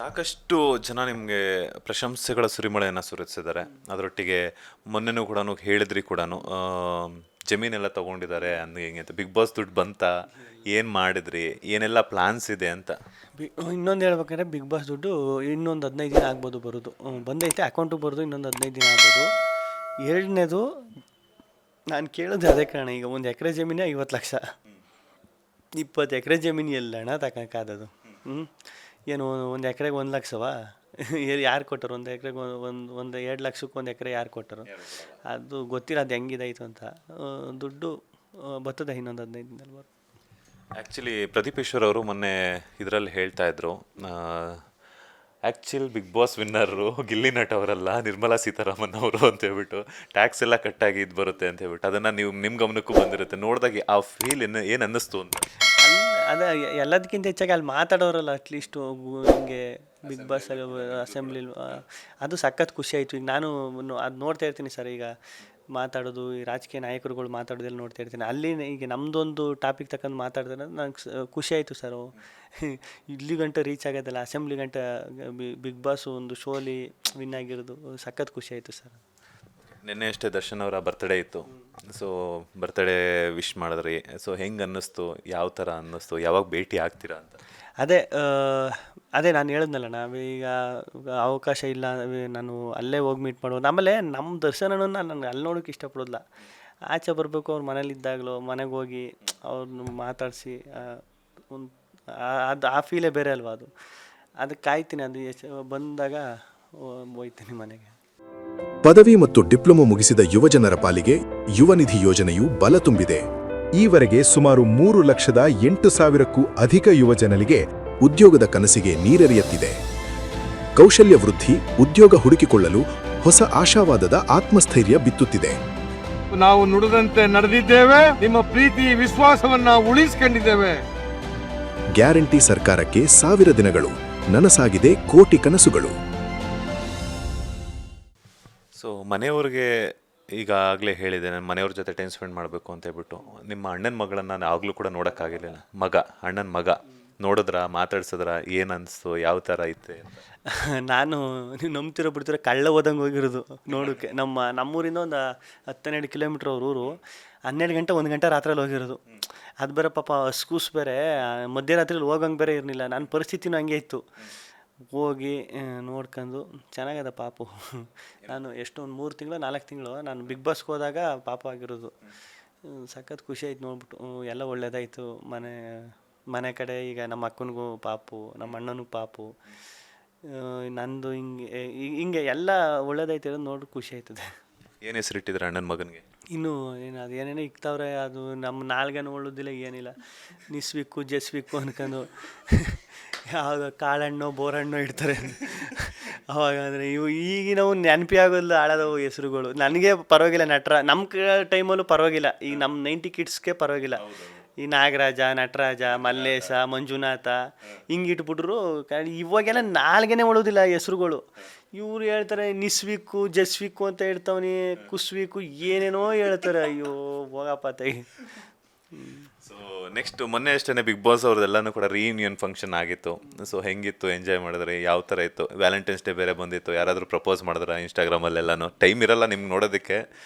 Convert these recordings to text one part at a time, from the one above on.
ಸಾಕಷ್ಟು ಜನ ನಿಮಗೆ ಪ್ರಶಂಸೆಗಳ ಸುರಿಮಳೆಯನ್ನು ಸುರಿಸಿದ್ದಾರೆ. ಅದರೊಟ್ಟಿಗೆ ಮೊನ್ನೆನೂ ಕೂಡ ಹೇಳಿದ್ರಿ ಕೂಡ ಜಮೀನೆಲ್ಲ ತಗೊಂಡಿದ್ದಾರೆ ಅಂದು ಹೆಂಗೆ ಅಂತ. ಬಿಗ್ ಬಾಸ್ ದುಡ್ಡು ಬಂತ, ಏನು ಮಾಡಿದ್ರಿ, ಏನೆಲ್ಲ ಪ್ಲಾನ್ಸ್ ಇದೆ ಅಂತ. ಇನ್ನೊಂದು ಹೇಳ್ಬೇಕಾದ್ರೆ ಬಿಗ್ ಬಾಸ್ ದುಡ್ಡು ಇನ್ನೊಂದು 15 ದಿನ ಆಗ್ಬೋದು ಬರೋದು. ಬಂದೈತೆ ಅಕೌಂಟಿಗೆ ಬರೋದು ಇನ್ನೊಂದು 15 ದಿನ ಆಗ್ಬೋದು. ಎರಡನೇದು ನಾನು ಕೇಳೋದು ಅದೇ ಕಾರಣ. ಈಗ 1 ಎಕರೆ ಜಮೀನೇ 50 ಲಕ್ಷ, 20 ಎಕರೆ ಜಮೀನು ಎಲ್ಲಣ್ಣ ತಗೋಕ್ಕಾದದು. ಏನು 1 ಎಕರೆಗೆ 1 ಲಕ್ಷವಾ? ಯಾರು ಕೊಟ್ಟರು? 1 ಎಕರೆಗೆ ಒಂದು 2 ಲಕ್ಷಕ್ಕೆ 1 ಎಕರೆ ಯಾರು ಕೊಟ್ಟರು? ಅದು ಗೊತ್ತಿಲ್ಲ ಅದು ಹೆಂಗಿದಾಯ್ತು ಅಂತ. ದುಡ್ಡು ಬರ್ತದೆ ಇನ್ನೊಂದು 15 ದಿನದಲ್ಲಿ ಬರ್ತದೆ. ಆ್ಯಕ್ಚುಲಿ ಪ್ರದೀಪ್ ಈಶ್ವರ್ ಅವರು ಮೊನ್ನೆ ಇದರಲ್ಲಿ ಹೇಳ್ತಾ ಇದ್ರು, actual big boss winner Gilli Nat ಅವರಲ್ಲ, ನಿರ್ಮಲಾ ಸೀತಾರಾಮನ್ ಅವರು ಅಂತ ಹೇಳ್ಬಿಟ್ಟು, ಟ್ಯಾಕ್ಸ್ ಎಲ್ಲ ಕಟ್ಟಾಗಿ ಇದು ಬರುತ್ತೆ ಅಂತ ಹೇಳ್ಬಿಟ್ಟು. ಅದನ್ನು ನೀವು ನಿಮ್ಮ ಗಮನಕ್ಕೂ ಬಂದಿರುತ್ತೆ. ನೋಡಿದಾಗ ಆ ಫೀಲ್ ಏನು ಅನ್ನಿಸ್ತು ಅಂತ. ಅದೇ ಎಲ್ಲದಕ್ಕಿಂತ ಹೆಚ್ಚಾಗಿ ಅಲ್ಲಿ ಮಾತಾಡೋರಲ್ಲ, ಅಟ್ಲೀಸ್ಟು ಹಿಂಗೆ ಬಿಗ್ ಬಾಸಲ್ಲಿ ಅಸೆಂಬ್ಲಿ ಅದು ಸಖತ್ ಖುಷಿ ಆಯಿತು. ಈಗ ನಾನು ಅದು ನೋಡ್ತಾ ಇರ್ತೀನಿ ಸರ್. ಈಗ ಮಾತಾಡೋದು, ಈ ರಾಜಕೀಯ ನಾಯಕರುಗಳು ಮಾತಾಡೋದೆಲ್ಲ ನೋಡ್ತಾ ಇರ್ತೀನಿ. ಅಲ್ಲಿ ಈಗ ನಮ್ಮದೊಂದು ಟಾಪಿಕ್ ತಗೊಂಡು ಮಾತಾಡಿದ್ರೆ ನಂಗೆ ಖುಷಿ ಆಯಿತು ಸರ್. ಇಲ್ಲಿ ಗಂಟೆ ರೀಚ್ ಆಗೋದಲ್ಲ, ಅಸೆಂಬ್ಲಿ ಗಂಟೆ ಬಿಗ್ ಬಾಸ್ ಒಂದು ಶೋಲಿ ವಿನ್ ಆಗಿರೋದು ಸಖತ್ ಖುಷಿ ಆಯಿತು ಸರ್. ನಿನ್ನೆ ಅಷ್ಟೇ ದರ್ಶನ್ ಅವರ ಬರ್ತ್ಡೇ ಇತ್ತು. ಸೊ ಬರ್ತ್ಡೇ ವಿಶ್ ಮಾಡಿದ್ರಿ. ಸೊ ಹೆಂಗೆ ಅನ್ನಿಸ್ತು, ಯಾವ ಥರ ಅನ್ನಿಸ್ತು, ಯಾವಾಗ ಭೇಟಿ ಆಗ್ತೀರಾ ಅಂತ? ಅದೇ ನಾನು ಹೇಳಿದ್ನಲ್ಲ, ನಾವೀಗ ಅವಕಾಶ ಇಲ್ಲ, ನಾನು ಅಲ್ಲೇ ಹೋಗಿ ಮೀಟ್ ಮಾಡ್ಬೋದು. ಆಮೇಲೆ ನಮ್ಮ ದರ್ಶನವನ್ನು ನನಗೆ ಅಲ್ಲಿ ನೋಡೋಕೆ ಇಷ್ಟಪಡೋದಿಲ್ಲ. ಆಚೆ ಬರಬೇಕು, ಅವ್ರ ಮನೇಲಿದ್ದಾಗಲೂ ಮನೆಗೆ ಹೋಗಿ ಅವ್ರನ್ನ ಮಾತಾಡಿಸಿ ಒಂದು ಆ ಫೀಲೇ ಬೇರೆ ಅಲ್ವಾ ಅದು. ಅದಕ್ಕೆ ಕಾಯ್ತೀನಿ. ಅದು ಬಂದಾಗ ಹೋಯ್ತೀನಿ ಮನೆಗೆ. ಪದವಿ ಮತ್ತು ಡಿಪ್ಲೊಮಾ ಮುಗಿಸಿದ ಯುವಜನರ ಪಾಲಿಗೆ ಯುವ ನಿಧಿ ಯೋಜನೆಯು ಬಲ ತುಂಬಿದೆ. ಈವರೆಗೆ ಸುಮಾರು 3,08,000ಕ್ಕೂ ಅಧಿಕ ಯುವಜನರಿಗೆ ಉದ್ಯೋಗದ ಕನಸಿಗೆ ನೀರೆರೆಯುತ್ತಿದೆ. ಕೌಶಲ್ಯ ವೃದ್ಧಿ, ಉದ್ಯೋಗ ಹುಡುಕಿಕೊಳ್ಳಲು ಹೊಸ ಆಶಾವಾದದ ಆತ್ಮಸ್ಥೈರ್ಯ ಬಿತ್ತುತ್ತಿದೆ. ನಾವು ನುಡಿದಂತೆ ನಡೆದಿದ್ದೇವೆ, ನಿಮ್ಮ ಪ್ರೀತಿ ವಿಶ್ವಾಸವನ್ನ ಉಳಿಸಿಕೊಂಡಿದ್ದೇವೆ. ಗ್ಯಾರಂಟಿ ಸರ್ಕಾರಕ್ಕೆ 1000 ದಿನಗಳು, ನನಸಾಗಿದೆ ಕೋಟಿ ಕನಸುಗಳು. ಸೊ ಮನೆಯವ್ರಿಗೆ ಈಗಾಗಲೇ ಹೇಳಿದೆ, ನಾನು ಮನೆಯವ್ರ ಜೊತೆ ಟೈಮ್ ಸ್ಪೆಂಡ್ ಮಾಡಬೇಕು ಅಂತ ಹೇಳ್ಬಿಟ್ಟು. ನಿಮ್ಮ ಅಣ್ಣನ ಮಗಳನ್ನು ನಾನು ಆಗಲೂ ಕೂಡ ನೋಡೋಕ್ಕಾಗಿರಲಿಲ್ಲ. ಅಣ್ಣನ ಮಗ ನೋಡಿದ್ರ, ಮಾತಾಡ್ಸಿದ್ರ, ಏನು ಅನಿಸ್ತು, ಯಾವ ಥರ ಐತೆ? ನಾನು ನೀವು ನಂಬ್ತಿರೋ ಬಿಡ್ತಿರೋ ಕಳ್ಳ ಓದಂಗೆ ಹೋಗಿರೋದು ನೋಡೋಕ್ಕೆ. ನಮ್ಮೂರಿಂದ ಒಂದು 10-12 ಕಿಲೋಮೀಟ್ರ್ ಅವ್ರ ಊರು. 12 ಗಂಟೆ 1 ಗಂಟೆ ರಾತ್ರಿಯಲ್ಲಿ ಹೋಗಿರೋದು. ಅದು ಬೇರೆ ಪಾಪ ಸ್ಕೂಸ್ ಬೇರೆ ಮಧ್ಯರಾತ್ರಿಯಲ್ಲಿ ಹೋಗಂಗೆ ಬೇರೆ ಇರಲಿಲ್ಲ. ನನ್ನ ಪರಿಸ್ಥಿತಿನೂ ಹಂಗೆ ಇತ್ತು. ಹೋಗಿ ನೋಡ್ಕೊಂಡು ಚೆನ್ನಾಗದ ಪಾಪು. ನಾನು ಎಷ್ಟು ಒಂದು 3 ತಿಂಗಳು 4 ತಿಂಗಳು ನಾನು ಬಿಗ್ ಬಾಸ್ಗೆ ಹೋದಾಗ ಪಾಪ ಆಗಿರೋದು. ಸಖತ್ ಖುಷಿ ಆಯ್ತು ನೋಡ್ಬಿಟ್ಟು. ಎಲ್ಲ ಒಳ್ಳೇದಾಯಿತು. ಮನೆ ಕಡೆ ಈಗ ನಮ್ಮ ಅಕ್ಕನಿಗೂ ಪಾಪು, ನಮ್ಮ ಅಣ್ಣನಿಗೂ ಪಾಪು, ನಂದು ಹಿಂಗೆ ಎಲ್ಲ ಒಳ್ಳೇದಾಯ್ತು ಇರೋದು ನೋಡಿ ಖುಷಿ ಆಯ್ತದೆ. ಏನು ಹೆಸರಿಟ್ಟಿದ್ರೆ ಅಣ್ಣನ ಮಗನಿಗೆ? ಇನ್ನೂ ಅದು ಏನೇನೋ ಇಕ್ತವ್ರೆ. ಅದು ನಮ್ಮ ನಾಲ್ಗೇನು ಒಳ್ಳೋದಿಲ್ಲ, ಏನಿಲ್ಲ. ನಿಸ್ವಿಕ್ಕು ಜಸ್ವಿಕ್ಕು ಅನ್ಕೊಂಡು ಯಾವಾಗ ಕಾಳಹಣ್ಣು ಬೋರಣ್ಣು ಇಡ್ತಾರೆ. ಅವಾಗ ಅಂದರೆ ಈಗಿನವು ನೆನಪಿ ಆಗೋದಿಲ್ಲ ಆಳೋದವು ಹೆಸರುಗಳು. ನನಗೆ ಪರವಾಗಿಲ್ಲ, ನಮ್ಮ ಟೈಮಲ್ಲೂ ಪರವಾಗಿಲ್ಲ. ಈಗ ನಮ್ಮ 90 ಕಿಡ್ಸ್ಗೆ ಪರವಾಗಿಲ್ಲ. ಈ ನಾಗರಾಜ, ನಟರಾಜ, ಮಲ್ಲೇಶ, ಮಂಜುನಾಥ ಹಿಂಗೆ ಇಟ್ಬಿಟ್ರು. ಇವಾಗೆಲ್ಲ ನಾಲ್ಗೆನೇ ಒಳ್ಳೋದಿಲ್ಲ ಹೆಸ್ರುಗಳು. ಇವ್ರು ಹೇಳ್ತಾರೆ ನಿಸ್ವಿಕ್ಕು ಜಸ್ವಿಕ್ಕು ಅಂತ ಹೇಳ್ತಾವನಿ, ಕುಸ್ವಿಕ್ಕು ಏನೇನೋ ಹೇಳ್ತಾರೆ. ಅಯ್ಯೋ ಹೋಗಪ್ಪ ತೆಗಿ. ಸೊ ನೆಕ್ಸ್ಟ್ ಮೊನ್ನೆ ಅಷ್ಟೇ ಬಿಗ್ ಬಾಸ್ ಅವ್ರದ್ದೆಲ್ಲನೂ ಕೂಡ ರೀಯೂನಿಯನ್ ಫಂಕ್ಷನ್ ಆಗಿತ್ತು. ಸೊ ಹೆಂಗಿತ್ತು, ಎಂಜಾಯ್ ಮಾಡಿದ್ರಿ, ಯಾವ ಥರ ಇತ್ತು? ವ್ಯಾಲೆಂಟೈನ್ಸ್ ಡೇ ಬೇರೆ ಬಂದಿತ್ತು. ಯಾರಾದರೂ ಪ್ರಪೋಸ್ ಮಾಡಿದ್ರ ಇನ್ಸ್ಟಾಗ್ರಾಮಲ್ಲೆಲ್ಲನೂ? ಟೈಮ್ ಇರಲ್ಲ ನಿಮ್ಗೆ ನೋಡೋದಕ್ಕೆ.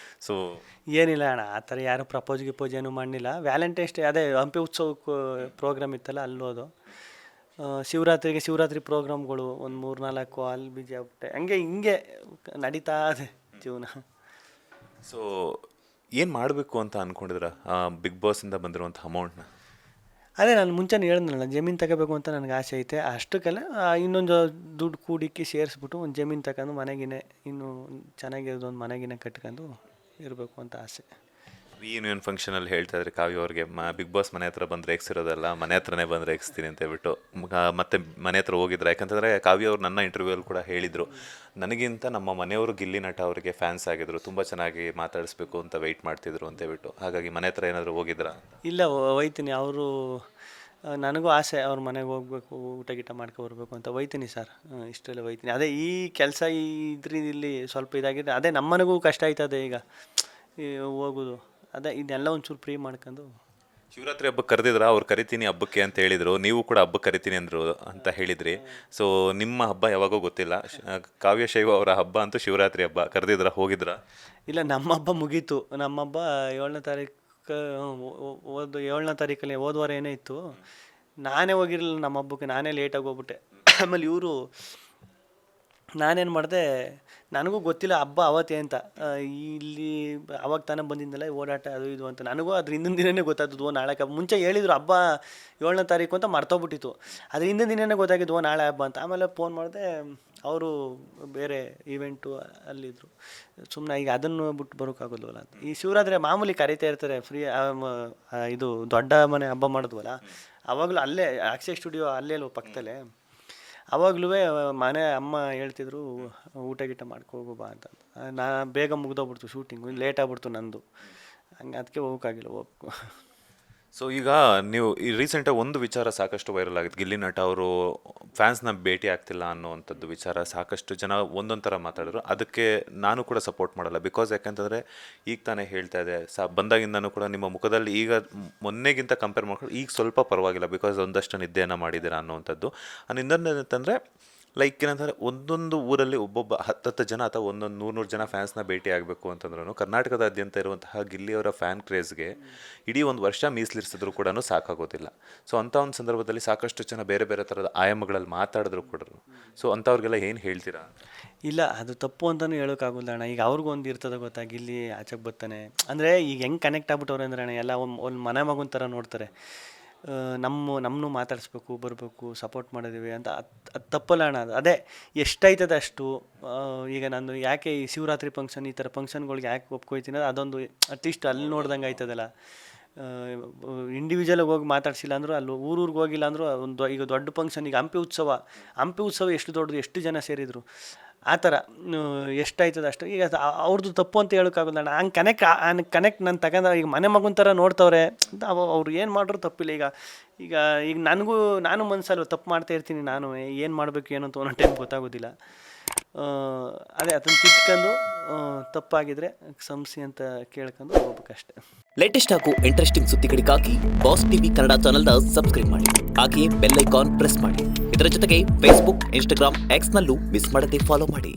ಸೊ ಏನಿಲ್ಲ ಅಣ್ಣ, ಆ ಥರ ಯಾರು ಪ್ರಪೋಸ್ ಏನೂ ಮಾಡಲಿಲ್ಲ. ವ್ಯಾಲೆಂಟೈನ್ಸ್ ಡೇ ಅದೇ ಹಂಪಿ ಉತ್ಸವಕ್ಕೆ ಪ್ರೋಗ್ರಾಮ್ ಇತ್ತಲ್ಲ, ಅಲ್ಲೋದು. ಶಿವರಾತ್ರಿ ಪ್ರೋಗ್ರಾಮ್ಗಳು ಒಂದು 3-4 ಅಲ್ಲಿ ಬಿಜಿ ಆಗ್ಬಿಟ್ಟೆ. ಹಿಂಗೆ ನಡೀತಾ ಇದೆ ಜೀವನ. ಸೊ ಏನು ಮಾಡಬೇಕು ಅಂತ ಅಂದ್ಕೊಂಡಿದ್ರ ಬಿಗ್ ಬಾಸಿಂದ ಬಂದಿರುವಂಥ ಅಮೌಂಟ್ನ? ಅದೇ ನಾನು ಮುಂಚೆನೇ ಹೇಳಿದ್ನಲ್ಲ, ಜಮೀನು ತಗೋಬೇಕು ಅಂತ ನನಗೆ ಆಸೆ ಐತೆ. ಅಷ್ಟಕ್ಕೆಲ್ಲ ಇನ್ನೊಂದು ದುಡ್ಡು ಕೂಡಿಕ್ಕಿ ಸೇರಿಸ್ಬಿಟ್ಟು ಒಂದು ಜಮೀನು ತಗೊಂಡು ಮನೆಗಿನೇ ಇನ್ನೂ ಚೆನ್ನಾಗಿರೋದು ಒಂದು ಮನೆಗಿನೇ ಕಟ್ಕೊಂಡು ಇರಬೇಕು ಅಂತ ಆಸೆ. ರೀಯೂನಿಯನ್ ಫಂಕ್ಷನಲ್ಲಿ ಹೇಳ್ತಾ ಇದ್ರಿ ಕಾವ್ಯ ಅವ್ರಿಗೆ, ಬಿಗ್ ಬಾಸ್ ಮನೆ ಹತ್ರ ಬಂದರೆ ಎಕ್ಸಿರೋದಲ್ಲ, ಮನೆ ಹತ್ರನೇ ಬಂದರೆ ಎಕ್ಸ್ತೀನಿ ಅಂತ ಹೇಳ್ಬಿಟ್ಟು. ಮತ್ತೆ ಮನೆ ಹತ್ರ ಹೋಗಿದ್ರು. ಯಾಕಂತಂದರೆ ಕಾವ್ಯ ಅವ್ರು ನನ್ನ ಇಂಟರ್ವ್ಯೂಲ್ಲಿ ಕೂಡ ಹೇಳಿದರು, ನನಗಿಂತ ನಮ್ಮ ಮನೆಯವರು ಗಿಲ್ಲಿ ನಟ ಅವರಿಗೆ ಫ್ಯಾನ್ಸ್ ಆಗಿದ್ರು, ತುಂಬ ಚೆನ್ನಾಗಿ ಮಾತಾಡಿಸ್ಬೇಕು ಅಂತ ವೆಯ್ಟ್ ಮಾಡ್ತಿದ್ರು ಅಂತ ಹೇಳ್ಬಿಟ್ಟು. ಹಾಗಾಗಿ ಮನೆ ಹತ್ರ ಏನಾದರೂ ಹೋಗಿದ್ರಾ? ಇಲ್ಲ, ಹೋಯ್ತೀನಿ. ಅವರು ನನಗೂ ಆಸೆ ಅವ್ರ ಮನೆಗೆ ಹೋಗ್ಬೇಕು, ಊಟ ಗೀಟ ಮಾಡ್ಕೊಬರ್ಬೇಕು ಅಂತ. ಹೋಯ್ತೀನಿ ಸರ್, ಇಷ್ಟೆಲ್ಲ ಹೋಯ್ತೀನಿ. ಅದೇ ಈ ಕೆಲಸ ಇಲ್ಲಿ ಸ್ವಲ್ಪ ಇದಾಗಿದೆ. ಅದೇ ನಮ್ಮ ಮನೆಗೂ ಕಷ್ಟ ಆಯ್ತದೆ ಈಗ ಹೋಗೋದು. ಅದೇ ಇದೆಲ್ಲ ಒಂಚೂರು ಫ್ರೀ ಮಾಡ್ಕೊಂಡು. ಶಿವರಾತ್ರಿ ಹಬ್ಬಕ್ಕೆ ಕರೆದಿದ್ರ, ಅವ್ರು ಕರಿತೀನಿ ಹಬ್ಬಕ್ಕೆ ಅಂತ ಹೇಳಿದ್ರು, ನೀವು ಕೂಡ ಹಬ್ಬಕ್ಕೆ ಕರಿತೀನಿ ಅಂದರು ಅಂತ ಹೇಳಿದ್ರಿ. ಸೊ ನಿಮ್ಮ ಹಬ್ಬ ಯಾವಾಗೋ ಗೊತ್ತಿಲ್ಲ, ಕಾವ್ಯ ಶೈವ ಅವರ ಹಬ್ಬ ಅಂತೂ ಶಿವರಾತ್ರಿ ಹಬ್ಬ. ಕರೆದಿದ್ರ, ಹೋಗಿದ್ರ? ಇಲ್ಲ, ನಮ್ಮ ಹಬ್ಬ ಮುಗೀತು. ನಮ್ಮ ಹಬ್ಬ 7ನೇ ತಾರೀಕು, 7ನೇ ತಾರೀಕಲ್ಲಿ ಹೋದ ವಾರ ಏನೇ ಇತ್ತು. ನಾನೇ ಹೋಗಿರಲಿಲ್ಲ ನಮ್ಮ ಹಬ್ಬಕ್ಕೆ, ನಾನೇ ಲೇಟಾಗಿ ಹೋಗ್ಬಿಟ್ಟೆ. ಆಮೇಲೆ ಇವರು, ನಾನೇನು ಮಾಡಿದೆ, ನನಗೂ ಗೊತ್ತಿಲ್ಲ ಹಬ್ಬ ಅವತ್ತೇ ಅಂತ. ಇಲ್ಲಿ ಅವಾಗ ತಾನೇ ಬಂದಿದ್ದಲ್ಲ ಓಡಾಟ ಅದು ಇದು ಅಂತ. ನನಗೂ ಅದ್ರ ಹಿಂದಿನ ದಿನವೇ ಗೊತ್ತಾಗ್ತದೆ, ನಾಳೆ ಹಬ್ಬ. ಮುಂಚೆ ಹೇಳಿದ್ರು ಹಬ್ಬ 7ನೇ ತಾರೀಕು ಅಂತ, ಮರ್ತೋಗ್ಬಿಟ್ಟಿತ್ತು. ಅದ್ರ ಹಿಂದಿನ ದಿನವೇ ಗೊತ್ತಾಗಿದ್ದು ನಾಳೆ ಹಬ್ಬ ಅಂತ. ಆಮೇಲೆ ಫೋನ್ ಮಾಡಿದೆ, ಅವರು ಬೇರೆ ಈವೆಂಟು ಅಲ್ಲಿದ್ದರು. ಸುಮ್ಮನೆ ಈಗ ಅದನ್ನು ಬಿಟ್ಟು ಬರೋಕ್ಕಾಗೋಲ್ವಲ್ಲ ಅಂತ. ಈ ಶಿವರಾತ್ರಿ ಮಾಮೂಲಿ ಕರೀತಾ ಇರ್ತಾರೆ ಫ್ರೀ. ಇದು ದೊಡ್ಡ ಮನೆ ಹಬ್ಬ ಮಾಡಿದ್ವಲ್ಲ, ಆವಾಗಲೂ ಅಲ್ಲೇ ಅಕ್ಷಯ್ ಸ್ಟುಡಿಯೋ ಅಲ್ಲೇ ಪಕ್ಕದಲ್ಲೇ. ಆವಾಗಲೂ ಮನೆ ಅಮ್ಮ ಹೇಳ್ತಿದ್ರು ಊಟ ಗೀಟ ಮಾಡ್ಕೋಗೋ ಬಾ ಅಂತ. ನಾ ಬೇಗ ಮುಗ್ದೋಗ್ಬಿಡ್ತು ಶೂಟಿಂಗು, ಲೇಟ್ ಆಗ್ಬಿಡ್ತು ನಂದು. ಹಂಗೆ ಅದಕ್ಕೆ ಹೋಗೋಕ್ಕಾಗಿಲ್ಲ. ಸೊ ಈಗ ನೀವು ಈ ರೀಸೆಂಟಾಗಿ ಒಂದು ವಿಚಾರ ಸಾಕಷ್ಟು ವೈರಲ್ ಆಗಿತ್ತು, ಗಿಲ್ಲಿ ನಟ ಅವರು ಫ್ಯಾನ್ಸ್ನ ಭೇಟಿ ಆಗ್ತಿಲ್ಲ ಅನ್ನೋವಂಥದ್ದು ವಿಚಾರ. ಸಾಕಷ್ಟು ಜನ ಒಂದೊಂದು ಥರ ಮಾತಾಡಿದ್ರು. ಅದಕ್ಕೆ ನಾನು ಕೂಡ ಸಪೋರ್ಟ್ ಮಾಡಲ್ಲ. ಬಿಕಾಸ್ ಯಾಕಂತಂದರೆ ಈಗ ತಾನೇ ಹೇಳ್ತಾ ಇದೆ, ಬಂದಾಗಿಂದನೂ ಕೂಡ ನಿಮ್ಮ ಮುಖದಲ್ಲಿ ಈಗ ಮೊನ್ನೆಗಿಂತ ಕಂಪೇರ್ ಮಾಡ್ಕೊಂಡು ಈಗ ಸ್ವಲ್ಪ ಪರವಾಗಿಲ್ಲ, ಬಿಕಾಸ್ ಒಂದಷ್ಟು ನಿದ್ದೆಯನ್ನು ಮಾಡಿದ್ದೀರಾ ಅನ್ನೋವಂಥದ್ದು. ಇನ್ನೊಂದೇನಂತಂದರೆ ಲೈಕ್ ಏನಂತಂದರೆ, ಒಂದೊಂದು ಊರಲ್ಲಿ ಒಬ್ಬೊಬ್ಬ 10 ಜನ ಅಥವಾ 100 ಜನ ಫ್ಯಾನ್ಸ್ನ ಭೇಟಿ ಆಗಬೇಕು ಅಂತಂದ್ರೂ ಕರ್ನಾಟಕದಾದ್ಯಂತ ಇರುವಂತಹ ಗಿಲ್ಲಿಯವರ ಫ್ಯಾನ್ ಕ್ರೇಜ್ಗೆ ಇಡೀ ಒಂದು ವರ್ಷ ಮೀಸಲಿರಿಸಿದ್ರು ಕೂಡ ಸಾಕಾಗೋದಿಲ್ಲ. ಸೊ ಅಂಥ ಒಂದು ಸಂದರ್ಭದಲ್ಲಿ ಸಾಕಷ್ಟು ಜನ ಬೇರೆ ಬೇರೆ ಥರದ ಆಯಾಮಗಳಲ್ಲಿ ಮಾತಾಡಿದ್ರು ಕೂಡ. ಸೊ ಅಂಥವ್ರಿಗೆಲ್ಲ ಏನು ಹೇಳ್ತೀರಾ? ಇಲ್ಲ, ಅದು ತಪ್ಪು ಅಂತಲೂ ಹೇಳೋಕ್ಕಾಗಲ್ಲ ಅಣ್ಣ. ಈಗ ಅವ್ರಿಗೂ ಒಂದು ಇರ್ತದೆ ಗೊತ್ತಾ, ಗಿಲ್ಲಿ ಆಚೆಗೆ ಬರ್ತಾನೆ ಅಂದರೆ ಈಗ ಹೆಂಗೆ ಕನೆಕ್ಟ್ ಆಗ್ಬಿಟ್ಟವ್ರೆ ಅಂದ್ರೆ ಅಣ್ಣ, ಎಲ್ಲ ಒಂದು ಮನೆ ಮಗುನ ಥರ ನೋಡ್ತಾರೆ. ನಮ್ಮನ್ನು ಮಾತಾಡಿಸ್ಬೇಕು, ಬರಬೇಕು, ಸಪೋರ್ಟ್ ಮಾಡಿದ್ದೀವಿ ಅಂತ. ಅದು ತಪ್ಪಲ್ಲ ಅಣ್ಣ. ಅದೇ ಎಷ್ಟಾಯ್ತದೆ ಅಷ್ಟು. ಈಗ ನಾನು ಯಾಕೆ ಈ ಶಿವರಾತ್ರಿ ಫಂಕ್ಷನ್, ಈ ಥರ ಫಂಕ್ಷನ್ಗಳಿಗೆ ಯಾಕೆ ಒಪ್ಕೊಯ್ತೀನಿ, ಅದೊಂದು ಅಟ್ಲೀಸ್ಟ್ ಅಲ್ಲಿ ನೋಡ್ದಂಗೆ ಆಯ್ತದಲ್ಲ. ಇಂಡಿವಿಜುವಲಾಗಿ ಹೋಗಿ ಮಾತಾಡ್ಸಿಲ್ಲ ಅಂದರೂ, ಅಲ್ಲಿ ಊರಿಗೆ ಹೋಗಿಲ್ಲ ಅಂದರೂ ಒಂದು ಈಗ ದೊಡ್ಡ ಫಂಕ್ಷನ್, ಈಗ ಹಂಪಿ ಉತ್ಸವ ಎಷ್ಟು ದೊಡ್ಡದು, ಎಷ್ಟು ಜನ ಸೇರಿದರು, ಆ ಥರ ಎಷ್ಟಾಯ್ತದೆ ಅಷ್ಟು. ಈಗ ಅವ್ರದ್ದು ತಪ್ಪು ಅಂತ ಹೇಳೋಕ್ಕಾಗಲ್ಲ. ಹಂಗೆ ಕನೆಕ್ಟ್ ನಾನು ತಗೊಂಡ ಈಗ ಮನೆ ಮಗುನ ಥರ ನೋಡ್ತವ್ರೆ ಅಂತ. ಅವ್ರು ಏನು ಮಾಡ್ರು ತಪ್ಪಿಲ್ಲ. ಈಗ ನಾನು ಮನಸ್ಸಲ್ಲಿ ತಪ್ಪು ಮಾಡ್ತಾ ಇರ್ತೀನಿ. ನಾನು ಏನು ಮಾಡಬೇಕು ಏನು ಅಂತ ಒಂದೊಂದು ಟೈಮ್ ಗೊತ್ತಾಗೋದಿಲ್ಲ. ಅದೇ ಅದನ್ನು ತಿದ್ಕೊಂಡು ತಪ್ಪಾಗಿದ್ರೆ ಕ್ಷಮಿಸಿ ಅಂತ ಕೇಳ್ಕೊಂಡು ಹೋಗ್ಬೇಕಷ್ಟೆ. ಲೇಟೆಸ್ಟ್ ಹಾಗೂ ಇಂಟ್ರೆಸ್ಟಿಂಗ್ ಸುದ್ದಿಗಳಿಗಾಗಿ ಬಾಸ್ ಟಿವಿ ಕನ್ನಡ ಚಾನೆಲ್ನ ಸಬ್ಸ್ಕ್ರೈಬ್ ಮಾಡಿ. ಹಾಗೆಯೇ ಬೆಲ್ ಐಕಾನ್ ಪ್ರೆಸ್ ಮಾಡಿ. ಇದರ ಜೊತೆಗೆ ಫೇಸ್ಬುಕ್, ಇನ್ಸ್ಟಾಗ್ರಾಮ್, ಎಕ್ಸ್ನಲ್ಲೂ ಮಿಸ್ ಮಾಡದೆ ಫಾಲೋ ಮಾಡಿ.